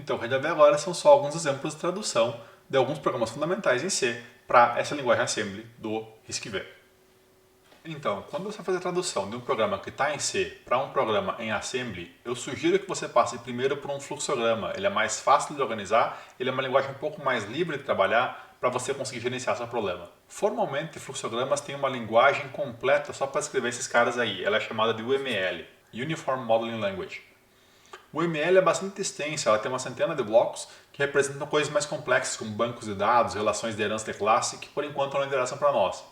Então, o que a gente vai ver agora são só alguns exemplos de tradução de alguns programas fundamentais em C para essa linguagem assembly do RISC-V. Então, quando você fazer a tradução de um programa que está em C para um programa em Assembly, eu sugiro que você passe primeiro por um fluxograma. Ele é mais fácil de organizar, ele é uma linguagem um pouco mais livre de trabalhar para você conseguir gerenciar seu problema. Formalmente, fluxogramas têm uma linguagem completa só para escrever esses caras aí. Ela é chamada de UML, Uniform Modeling Language. O UML é bastante extensa, ela tem uma centena de blocos que representam coisas mais complexas, como bancos de dados, relações de herança de classe, que por enquanto não interessam para nós.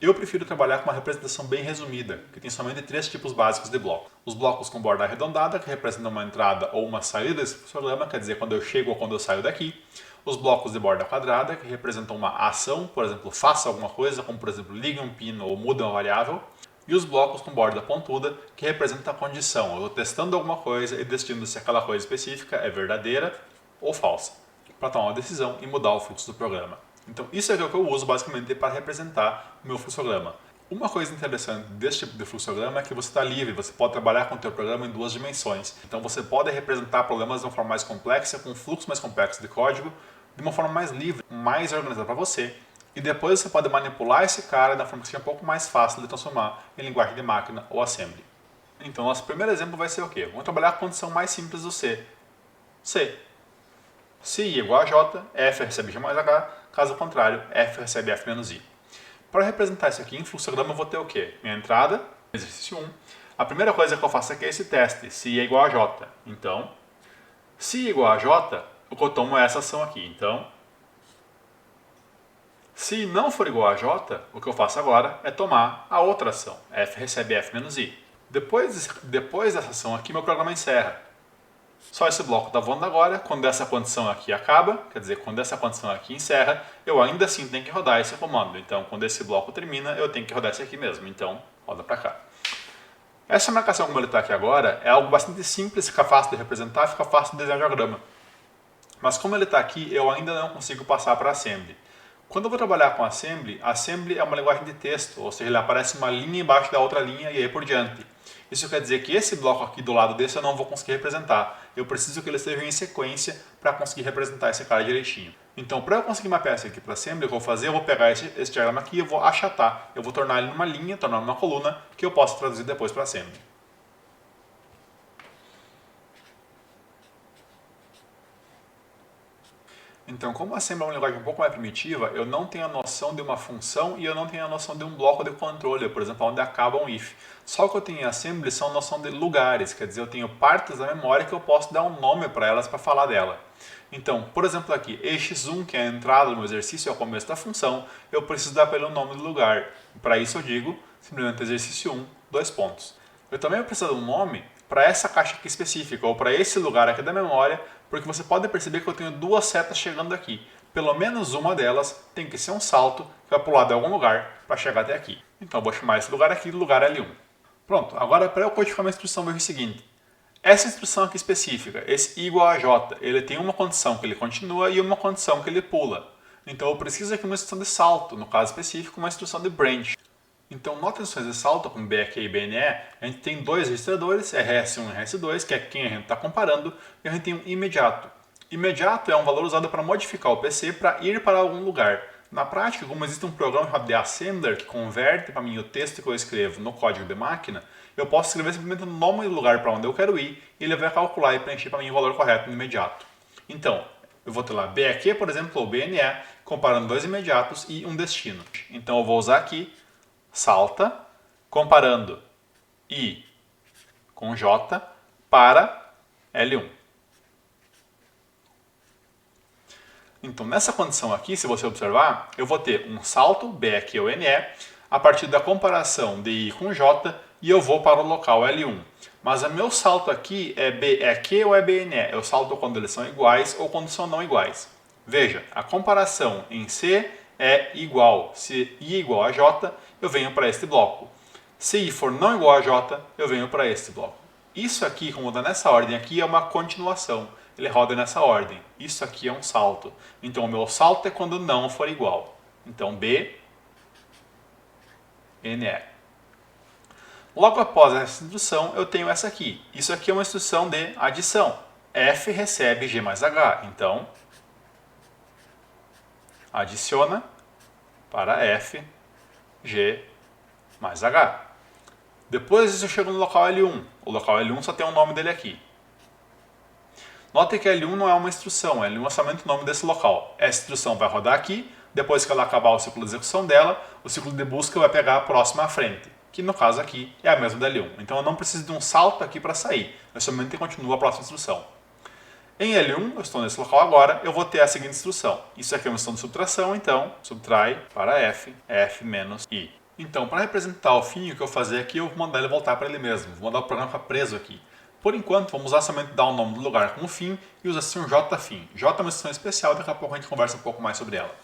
Eu prefiro trabalhar com uma representação bem resumida, que tem somente 3 tipos básicos de bloco. Os blocos com borda arredondada, que representam uma entrada ou uma saída desse fluxograma, quer dizer, quando eu chego ou quando eu saio daqui. Os blocos de borda quadrada, que representam uma ação, por exemplo, faça alguma coisa, como por exemplo, ligue um pino ou muda uma variável. E os blocos com borda pontuda, que representam a condição. Eu estou testando alguma coisa e decidindo se aquela coisa específica é verdadeira ou falsa, para tomar uma decisão e mudar o fluxo do programa. Então isso é o que eu uso basicamente para representar o meu fluxograma. Uma coisa interessante desse tipo de fluxograma é que você está livre, você pode trabalhar com o seu programa em 2 dimensões. Então você pode representar problemas de uma forma mais complexa, com um fluxo mais complexo de código, de uma forma mais livre, mais organizada para você. E depois você pode manipular esse cara da forma que seja um pouco mais fácil de transformar em linguagem de máquina ou assembly. Então nosso primeiro exemplo vai ser o quê? Vamos trabalhar com a condição mais simples do C. C. Se I é igual a J, F recebe G mais H, caso contrário, F recebe F menos I. Para representar isso aqui em fluxograma eu vou ter o quê? Minha entrada, exercício 1. A primeira coisa que eu faço aqui é esse teste, se I é igual a J. Então, se I é igual a J, o que eu tomo é essa ação aqui. Então, se I não for igual a J, o que eu faço agora é tomar a outra ação, F recebe F menos I. Depois dessa ação aqui, meu programa encerra. Só esse bloco está voando agora, quando essa condição aqui acaba, quer dizer, quando essa condição aqui encerra, eu ainda assim tenho que rodar esse comando. Então, quando esse bloco termina, eu tenho que rodar esse aqui mesmo. Então, roda para cá. Essa marcação como ele está aqui agora é algo bastante simples, fica fácil de representar, fica fácil de desenhar diagrama. Mas como ele está aqui, eu ainda não consigo passar para Assembly. Quando eu vou trabalhar com Assembly, Assembly é uma linguagem de texto, ou seja, ele aparece uma linha embaixo da outra linha e aí por diante. Isso quer dizer que esse bloco aqui do lado desse eu não vou conseguir representar. Eu preciso que ele esteja em sequência para conseguir representar esse cara direitinho. Então, para eu conseguir mapear isso aqui para Assembly, o que eu vou fazer? Eu vou pegar esse diagrama aqui e eu vou achatar. Eu vou tornar ele numa linha, tornar numa coluna, que eu posso traduzir depois para Assembly. Então, como a Assembly é uma linguagem um pouco mais primitiva, eu não tenho a noção de uma função e eu não tenho a noção de um bloco de controle, por exemplo, onde acaba um if. Só que eu tenho em Assembly são a noção de lugares, quer dizer, eu tenho partes da memória que eu posso dar um nome para elas para falar dela. Então, por exemplo aqui, x1, que é a entrada do meu exercício, é o começo da função, eu preciso dar para ele um nome do lugar. Para isso eu digo, simplesmente exercício 1, 2 pontos. Eu também preciso de um nome para essa caixa aqui específica, ou para esse lugar aqui da memória, porque você pode perceber que eu tenho 2 setas chegando aqui. Pelo menos uma delas tem que ser um salto que vai pular de algum lugar para chegar até aqui. Então eu vou chamar esse lugar aqui de lugar L1. Pronto, agora para eu codificar uma instrução, veja o seguinte. Essa instrução aqui específica, esse I igual a J, ele tem uma condição que ele continua e uma condição que ele pula. Então eu preciso aqui uma instrução de salto, no caso específico uma instrução de branch. Então, notas instruções de salto, como BAQ e BNE, a gente tem 2 registradores, RS1 e RS2, que é quem a gente está comparando, e a gente tem um imediato. Imediato é um valor usado para modificar o PC para ir para algum lugar. Na prática, como existe um programa chamado de Assembler, que converte para mim o texto que eu escrevo no código de máquina, eu posso escrever simplesmente o nome do lugar para onde eu quero ir, e ele vai calcular e preencher para mim o valor correto no imediato. Então, eu vou ter lá BAQ, por exemplo, ou BNE, comparando 2 imediatos e um destino. Então eu vou usar aqui salta, comparando I com J para L1. Então, nessa condição aqui, se você observar, eu vou ter um salto, BAQ ou NE, a partir da comparação de I com J, e eu vou para o local L1. Mas o meu salto aqui é BAQ ou é BNE? Eu salto quando eles são iguais ou quando são não iguais. Veja, a comparação em C é igual. Se I é igual a J, eu venho para este bloco. Se I for não igual a J, eu venho para este bloco. Isso aqui, como está nessa ordem aqui, é uma continuação. Ele roda nessa ordem. Isso aqui é um salto. Então, o meu salto é quando não for igual. Então, B, N, E. Logo após essa instrução, eu tenho essa aqui. Isso aqui é uma instrução de adição. f recebe g mais h. Então, adiciona para f g mais h. Depois disso eu chego no local L1. O local L1 só tem o nome dele aqui. Note que L1 não é uma instrução, L1 é somente o nome desse local. Essa instrução vai rodar aqui, depois que ela acabar o ciclo de execução dela, o ciclo de busca vai pegar a próxima à frente, que no caso aqui é a mesma da L1. Então eu não preciso de um salto aqui para sair, eu somente continuo a próxima instrução. Em L1, eu estou nesse local agora, eu vou ter a seguinte instrução. Isso aqui é uma instrução de subtração, então subtrai para f, f menos i. Então, para representar o fim, o que eu fazer aqui, eu vou mandar ele voltar para ele mesmo. Vou mandar o programa ficar preso aqui. Por enquanto, vamos usar somente dar o nome do lugar como fim e usar assim um jfim. J é uma instrução especial, daqui a pouco a gente conversa um pouco mais sobre ela.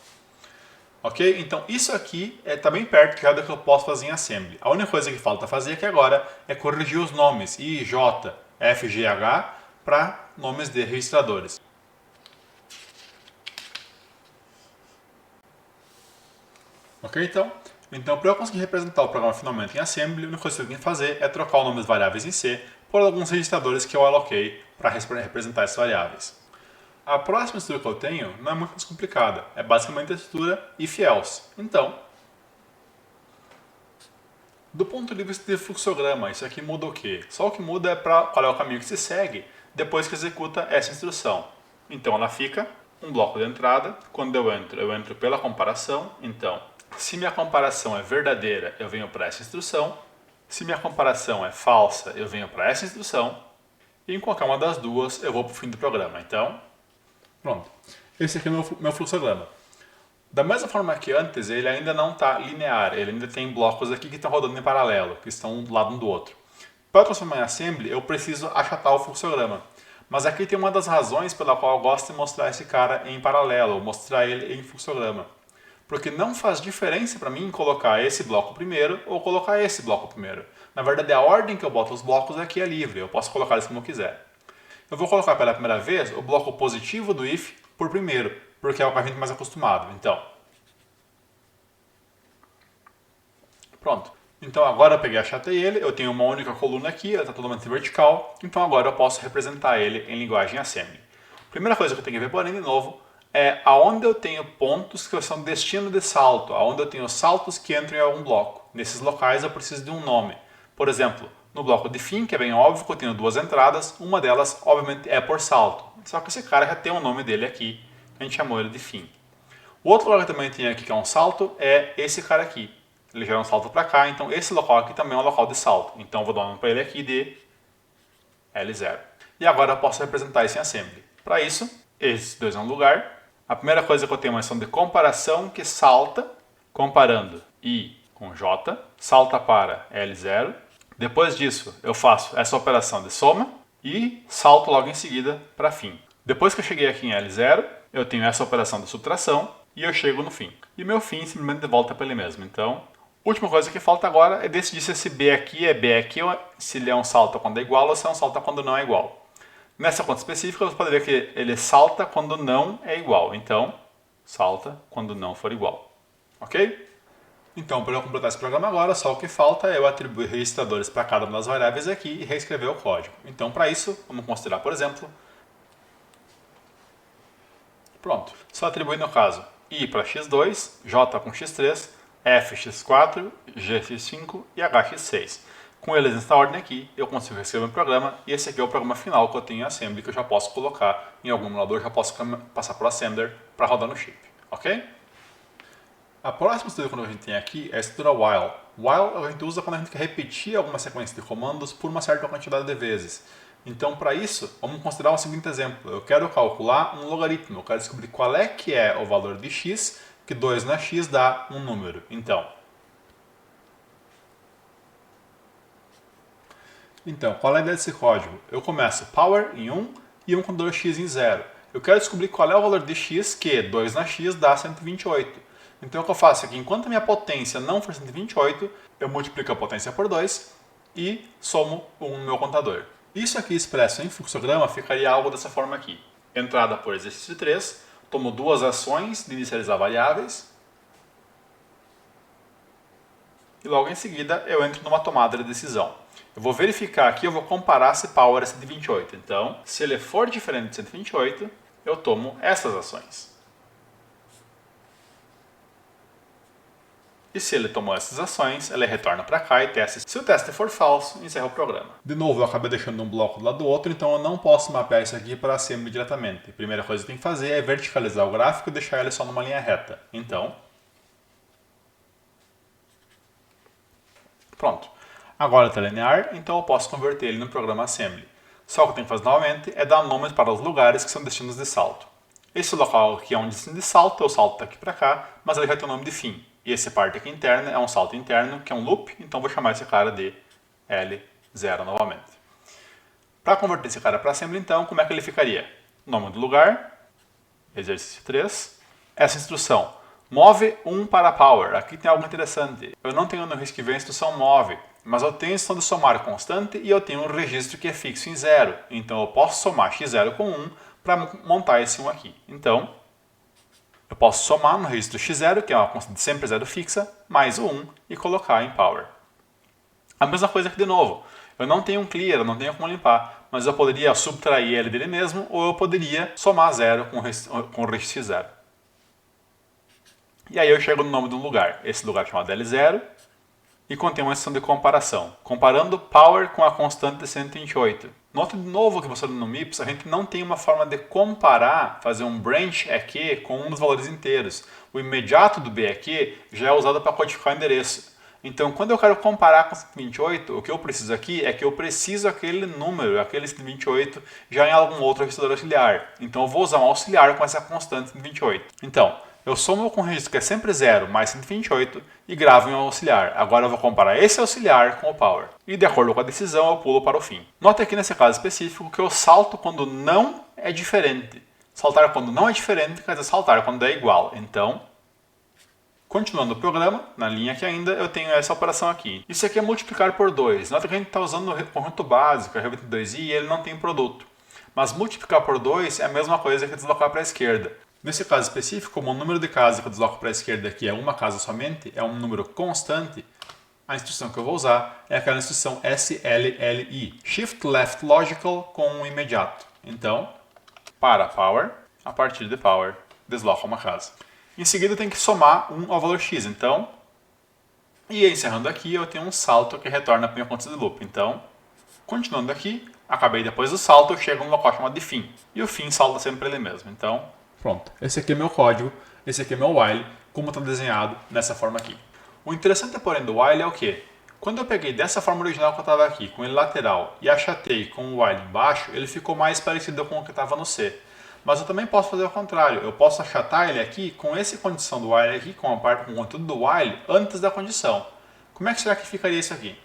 Ok? Então, isso aqui está bem perto já do que eu posso fazer em assembly. A única coisa que falta fazer aqui agora é corrigir os nomes I, J, F, G, H para nomes de registradores. Ok, então para eu conseguir representar o programa finalmente em assembly, a única coisa que eu tenho que fazer é trocar o nome das variáveis em C por alguns registradores que eu aloquei para representar essas variáveis. A próxima estrutura que eu tenho não é muito mais complicada, é basicamente a estrutura if-else. Então, do ponto de vista de fluxograma, isso aqui muda o quê? Só o que muda é para qual é o caminho que se segue depois que executa essa instrução. Então ela fica um bloco de entrada, quando eu entro pela comparação. Então, se minha comparação é verdadeira, eu venho para essa instrução. Se minha comparação é falsa, eu venho para essa instrução. E em qualquer uma das duas, eu vou para o fim do programa. Então, pronto. Esse aqui é o meu fluxograma. Da mesma forma que antes, ele ainda não está linear. Ele ainda tem blocos aqui que estão rodando em paralelo, que estão um do lado um do outro. Para transformar em assembly, eu preciso achatar o fluxograma. Mas aqui tem uma das razões pela qual eu gosto de mostrar esse cara em paralelo, ou mostrar ele em fluxograma. Porque não faz diferença para mim colocar esse bloco primeiro ou colocar esse bloco primeiro. Na verdade, a ordem que eu boto os blocos aqui é livre, eu posso colocar eles como eu quiser. Eu vou colocar pela primeira vez o bloco positivo do if por primeiro, porque é o que a gente mais acostumado. Então, pronto. Então agora eu peguei e achatei ele, eu tenho uma única coluna aqui, ela está totalmente vertical, então agora eu posso representar ele em linguagem assembly. Primeira coisa que eu tenho que ver, porém, de novo, é aonde eu tenho pontos que são destino de salto, aonde eu tenho saltos que entram em algum bloco. Nesses locais eu preciso de um nome. Por exemplo, no bloco de fim, que é bem óbvio que eu tenho duas entradas, uma delas obviamente é por salto. Só que esse cara já tem o nome dele aqui, a gente chamou ele de fim. O outro lugar que eu também tenho aqui que é um salto é esse cara aqui. Ele gera um salto para cá, então esse local aqui também é um local de salto. Então eu vou dar um nome para ele aqui de L0. E agora eu posso representar isso em assembly. Para isso, esses dois é um lugar. A primeira coisa que eu tenho é uma ação de comparação que salta, comparando I com J, salta para L0. Depois disso, eu faço essa operação de soma e salto logo em seguida para fim. Depois que eu cheguei aqui em L0, eu tenho essa operação de subtração e eu chego no fim. E meu fim simplesmente volta para ele mesmo. Então, a última coisa que falta agora é decidir se esse B aqui, se ele é um salto quando é igual ou se é um salto quando não é igual. Nessa conta específica, você pode ver que ele salta quando não é igual. Então, salta quando não for igual. Ok? Então, para eu completar esse programa agora, só o que falta é eu atribuir registradores para cada uma das variáveis aqui e reescrever o código. Então, para isso, vamos considerar, por exemplo, pronto. Só atribuir, no caso, I para x2, J com x3, F x4, G x5 e H x6. Com eles nessa ordem aqui, eu consigo reescrever um programa e esse aqui é o programa final que eu tenho em assembly que eu já posso colocar em algum emulador, já posso passar para o assembler para rodar no chip. Ok? A próxima estrutura que a gente tem aqui é a estrutura while. While a gente usa quando a gente quer repetir alguma sequência de comandos por uma certa quantidade de vezes. Então, para isso, vamos considerar o seguinte exemplo. Eu quero calcular um logaritmo. Eu quero descobrir qual é que é o valor de x, que 2 na x dá um número. Então, qual é a ideia desse código? Eu começo power em 1 e 1 com 2x em 0. Eu quero descobrir qual é o valor de x, que 2 na x dá 128. Então o que eu faço aqui, enquanto a minha potência não for 128, eu multiplico a potência por 2 e somo 1 no meu contador. Isso aqui expresso em fluxograma ficaria algo dessa forma aqui. Entrada por exercício 3, tomo duas ações de inicializar variáveis e logo em seguida eu entro numa tomada de decisão. eu vou verificar aqui, eu vou comparar se power é 128. Então, se ele for diferente de 128, eu tomo essas ações. E se ele tomou essas ações, ele retorna para cá e testa. Se o teste for falso, encerra o programa. De novo, eu acabei deixando um bloco do lado do outro, então eu não posso mapear isso aqui para assembly diretamente. A primeira coisa que eu tenho que fazer é verticalizar o gráfico e deixar ele só numa linha reta. Então, pronto. Agora ele está linear, então eu posso converter ele no programa assembly. Só o que eu tenho que fazer novamente é dar nomes para os lugares que são destinos de salto. Esse local aqui é um destino de salto, eu salto daqui para cá, mas ele vai ter o nome de fim. E essa parte aqui interna é um salto interno, que é um loop, então vou chamar esse cara de L0 novamente. Para converter esse cara para assembly, então, como é que ele ficaria? Nome do lugar, exercício 3. Essa instrução, move 1 para power. Aqui tem algo interessante. Eu não tenho no RISC-V a instrução move, mas eu tenho a instrução de somar constante e eu tenho um registro que é fixo em 0. Então eu posso somar x0 com 1 para montar esse 1 aqui. Então, eu posso somar no registro x0, que é uma constante sempre 0 fixa, mais o 1 e colocar em power. A mesma coisa aqui de novo. Eu não tenho um clear, eu não tenho como limpar, mas eu poderia subtrair ele dele mesmo ou eu poderia somar 0 com o registro x0. E aí eu chego no nome de um lugar. Esse lugar é chamado L0 e contém uma instrução de comparação, comparando power com a constante de 128. Note de novo que você no MIPS, a gente não tem uma forma de comparar, fazer um branch EQ com um dos valores inteiros. O imediato do BEQ já é usado para codificar o endereço. Então, quando eu quero comparar com 128, o que eu preciso aqui é que eu preciso aquele número, aquele 128, já em algum outro registrador auxiliar. Então, eu vou usar um auxiliar com essa constante 128. Então, eu somo com um registro que é sempre 0 mais 128 e gravo em um auxiliar. Agora eu vou comparar esse auxiliar com o power. E de acordo com a decisão eu pulo para o fim. Note aqui nesse caso específico que eu salto quando não é diferente. Saltar quando não é diferente quer dizer saltar quando é igual. Então, continuando o programa, na linha aqui ainda, eu tenho essa operação aqui. Isso aqui é multiplicar por 2. Nota que a gente está usando o conjunto básico, a R22i, e ele não tem produto. Mas multiplicar por 2 é a mesma coisa que deslocar para a esquerda. Nesse caso específico, como o número de casas que eu desloco para a esquerda aqui é uma casa somente, é um número constante, a instrução que eu vou usar é aquela instrução SLLI, Shift Left Logical com um imediato. Então, para power, a partir de power, desloca uma casa. Em seguida, eu tenho que somar 1 ao valor x. Então, e encerrando aqui, eu tenho um salto que retorna para a minha conta de loop. Então, continuando aqui, acabei depois do salto, eu chego num local chamado de fim. E o fim salta sempre para ele mesmo. Então, pronto. Esse aqui é meu código, esse aqui é meu while, como está desenhado nessa forma aqui. O interessante, porém, do while é o quê? Quando eu peguei dessa forma original que eu estava aqui, com ele lateral, e achatei com o while embaixo, ele ficou mais parecido com o que estava no C. Mas eu também posso fazer o contrário. Eu posso achatar ele aqui com essa condição do while aqui, com o conteúdo do while, antes da condição. Como é que será que ficaria isso aqui?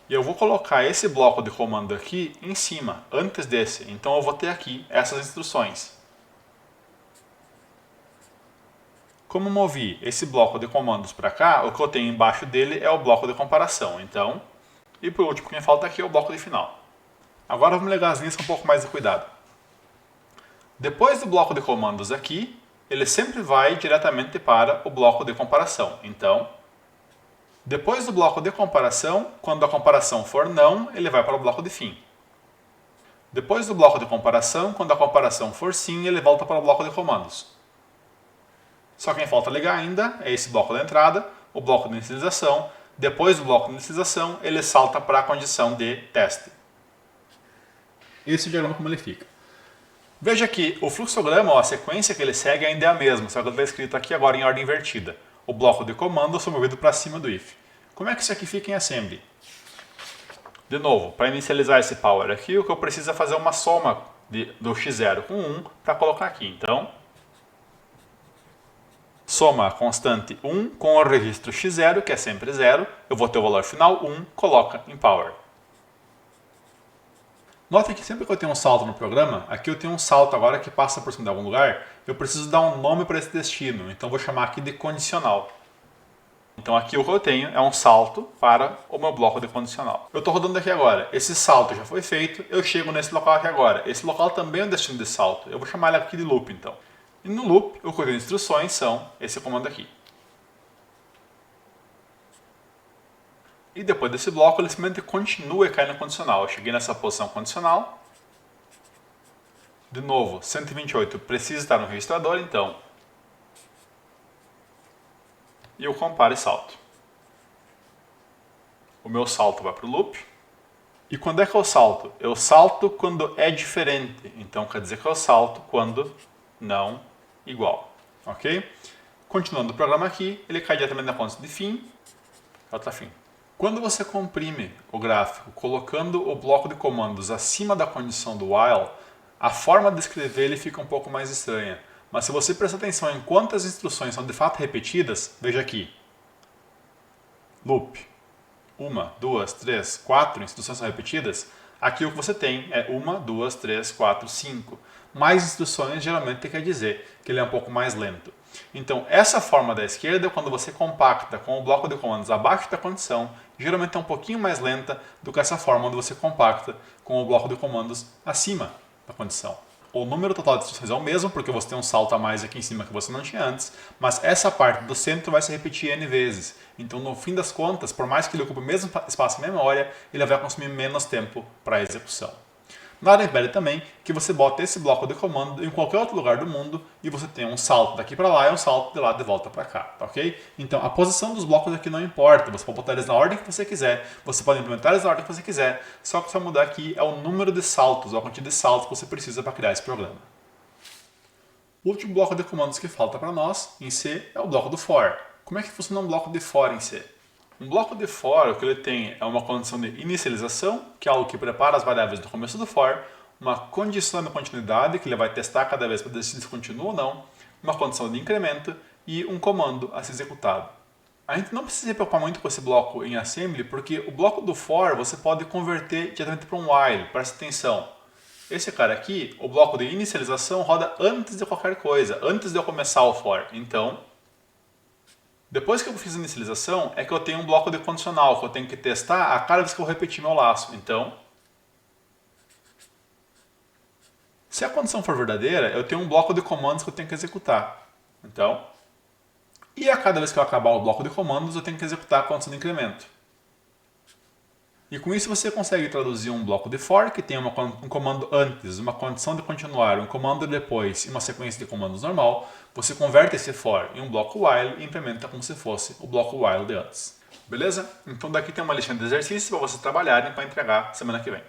E eu vou colocar esse bloco de comando aqui em cima, antes desse. Então eu vou ter aqui essas instruções. Como movi esse bloco de comandos para cá, o que eu tenho embaixo dele é o bloco de comparação. Então, e por último, quem falta aqui é o bloco de final. Agora vamos ligar as linhas com um pouco mais de cuidado. Depois do bloco de comandos aqui, ele sempre vai diretamente para o bloco de comparação. Então, depois do bloco de comparação, quando a comparação for não, ele vai para o bloco de fim. Depois do bloco de comparação, quando a comparação for sim, ele volta para o bloco de comandos. Só quem falta ligar ainda é esse bloco da entrada, o bloco de inicialização. Depois do bloco de inicialização, ele salta para a condição de teste. Esse é o diagrama como ele fica. Veja que o fluxograma, a sequência que ele segue ainda é a mesma, só que ele está escrito aqui agora em ordem invertida. O bloco de comando foi movido para cima do if. Como é que isso aqui fica em assembly? De novo, para inicializar esse power aqui, o que eu preciso é fazer uma soma do x0 com 1 para colocar aqui. Então, soma a constante 1 com o registro x0, que é sempre 0. Eu vou ter o valor final 1, coloca em power. Notem que sempre que eu tenho um salto no programa, aqui eu tenho um salto agora que passa por cima de algum lugar, eu preciso dar um nome para esse destino, então vou chamar aqui de condicional. Então aqui o que eu tenho é um salto para o meu bloco de condicional. Eu estou rodando aqui agora, esse salto já foi feito, eu chego nesse local aqui agora. Esse local também é um destino de salto, eu vou chamar ele aqui de loop então. E no loop, o que eu tenho de instruções são esse comando aqui. e depois desse bloco ele simplesmente continua e cai no condicional. Eu cheguei nessa posição condicional. De novo, 128 precisa estar no registrador, então eu comparo e salto. O meu salto vai para o loop. E quando é que eu salto? Eu salto quando é diferente. Então quer dizer que eu salto quando não igual. Ok? Continuando o programa aqui, ele cai diretamente na condição de fim. J fim. Quando você comprime o gráfico colocando o bloco de comandos acima da condição do while, a forma de escrever ele fica um pouco mais estranha. Mas se você prestar atenção em quantas instruções são de fato repetidas, veja aqui. Loop. 1, 2, 3, 4 instruções são repetidas. Aqui o que você tem é 1, 2, 3, 4, 5. Mais instruções geralmente quer dizer que ele é um pouco mais lento. Então, essa forma da esquerda, quando você compacta com o bloco de comandos abaixo da condição, geralmente é um pouquinho mais lenta do que essa forma onde você compacta com o bloco de comandos acima da condição. O número total de instruções é o mesmo, porque você tem um salto a mais aqui em cima que você não tinha antes, mas essa parte do centro vai se repetir N vezes. Então, no fim das contas, por mais que ele ocupe o mesmo espaço em memória, ele vai consumir menos tempo para a execução. Nada impede também que você bote esse bloco de comando em qualquer outro lugar do mundo e você tenha um salto daqui para lá e um salto de lá de volta para cá, tá ok? Então a posição dos blocos aqui não importa, você pode botar eles na ordem que você quiser, você pode implementar eles na ordem que você quiser, só que o que vai mudar aqui é o número de saltos, ou a quantidade de saltos que você precisa para criar esse programa. O último bloco de comandos que falta para nós em C é o bloco do for. Como é que funciona um bloco de for em C? Um bloco de for, o que ele tem é uma condição de inicialização, que é algo que prepara as variáveis do começo do for, uma condição de continuidade, que ele vai testar cada vez para decidir se continua ou não, uma condição de incremento e um comando a ser executado. A gente não precisa se preocupar muito com esse bloco em assembly, porque o bloco do for você pode converter diretamente para um while, presta atenção. Esse cara aqui, o bloco de inicialização, roda antes de qualquer coisa, antes de eu começar o for. Então, depois que eu fiz a inicialização, é que eu tenho um bloco de condicional que eu tenho que testar a cada vez que eu repetir meu laço. Então, se a condição for verdadeira, eu tenho um bloco de comandos que eu tenho que executar. Então, e a cada vez que eu acabar o bloco de comandos, eu tenho que executar a condição de incremento. E com isso você consegue traduzir um bloco de for que tem um comando antes, uma condição de continuar, um comando depois e uma sequência de comandos normal. Você converte esse for em um bloco while e implementa como se fosse o bloco while de antes. Beleza? Então daqui tem uma listinha de exercícios para vocês trabalharem para entregar semana que vem.